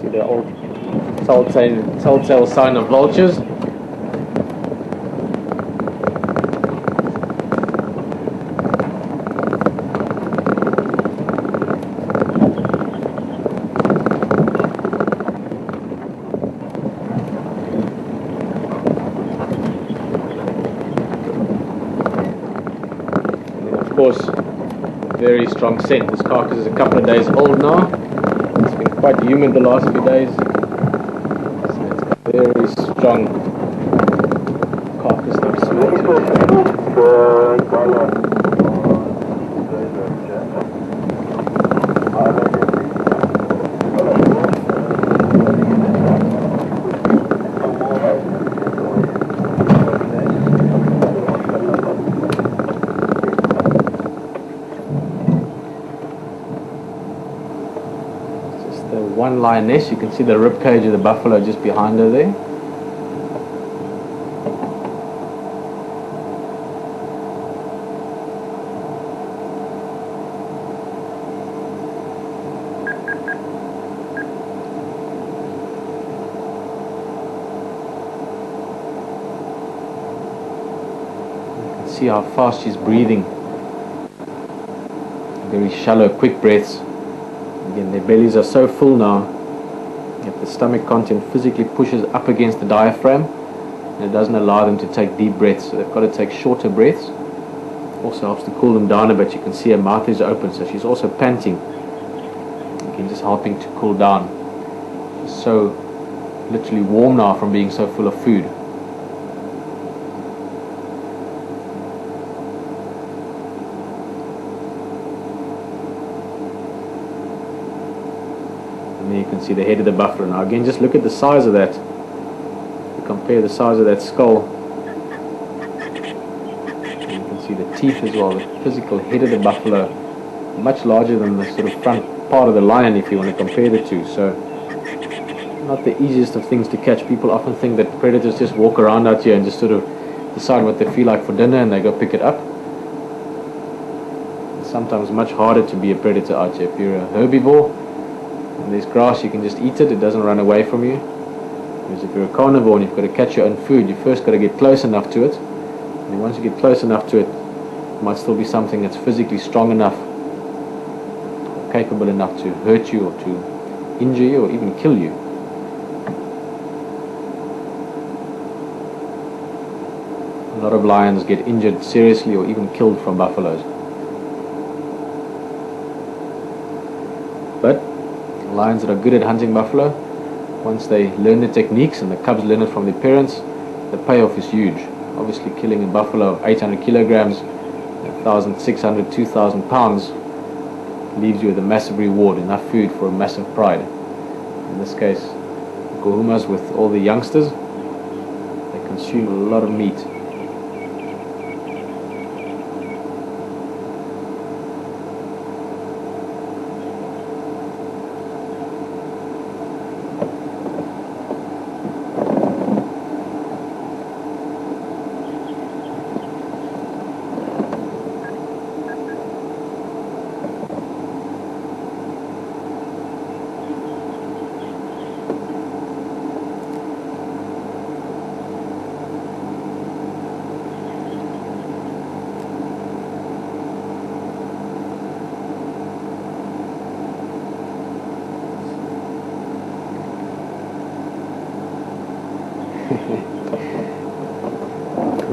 See the old telltale sign of vultures. Of course, very strong scent. This carcass is a couple of days old now. It's been quite humid the last few days. So it's got very strong carcass nip smell to it. One lioness, you can see the rib cage of the buffalo just behind her there. You can see how fast she's breathing. Very shallow, quick breaths. Again, their bellies are so full now that the stomach content physically pushes up against the diaphragm and it doesn't allow them to take deep breaths, so they've got to take shorter breaths. Also helps to cool them down a bit. You can see her mouth is open, so she's also panting. Again, just helping to cool down. She's so literally warm now from being so full of food. And there you can see the head of the buffalo. Now again, just look at the size of that. You compare the size of that skull. And you can see the teeth as well, the physical head of the buffalo. Much larger than the sort of front part of the lion if you want to compare the two. So, not the easiest of things to catch. People often think that predators just walk around out here and just sort of decide what they feel like for dinner and they go pick it up. It's sometimes much harder to be a predator out here. If you're a herbivore, and there's grass, you can just eat it, it doesn't run away from you. Whereas if you're a carnivore and you've got to catch your own food, you first got to get close enough to it. And once you get close enough to it, it might still be something that's physically strong enough, or capable enough to hurt you or to injure you or even kill you. A lot of lions get injured seriously or even killed from buffaloes. But lions that are good at hunting buffalo, once they learn the techniques and the cubs learn it from their parents, the payoff is huge. Obviously killing a buffalo of 800 kilograms, 1,600, 2,000 pounds leaves you with a massive reward, enough food for a massive pride. In this case, gohumas with all the youngsters, they consume a lot of meat. You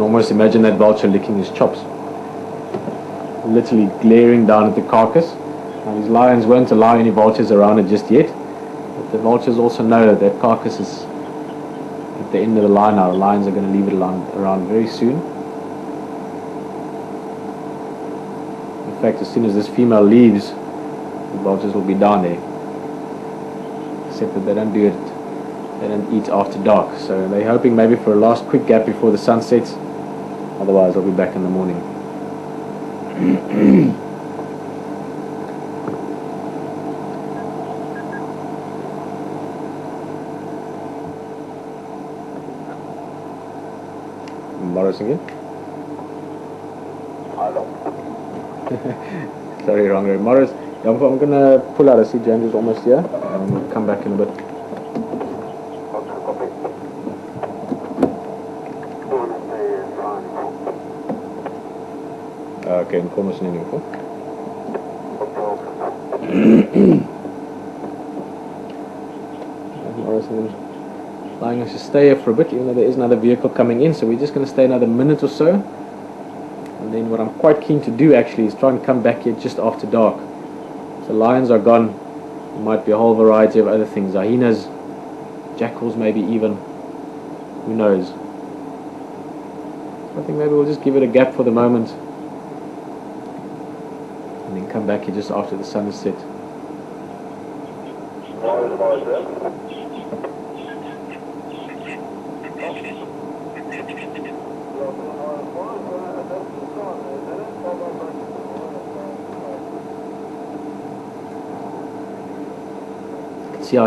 can almost imagine that vulture licking his chops, literally glaring down at the carcass. Now these lions won't allow any vultures around it just yet, but the vultures also know that that carcass is at the end of the line now. The lions are going to leave it around very soon. In fact, as soon as this female leaves, the vultures will be down there, except that they don't do it. They don't eat after dark, so they're hoping maybe for a last quick gap before the sun sets. Otherwise, I'll be back in the morning. Morris again? Sorry, wrong. Morris, I'm going to pull out. I see James is almost here, and we'll come back in a bit. Okay, information in info. Morrison, Lioness to stay here for a bit, even though there is another vehicle coming in, so we're just going to stay another minute or so. And then what I'm quite keen to do actually is try and come back here just after dark. So lions are gone. There might be a whole variety of other things. Hyenas, jackals maybe even. Who knows? I think maybe we'll just give it a gap for the moment. And then come back here just after the sun is set.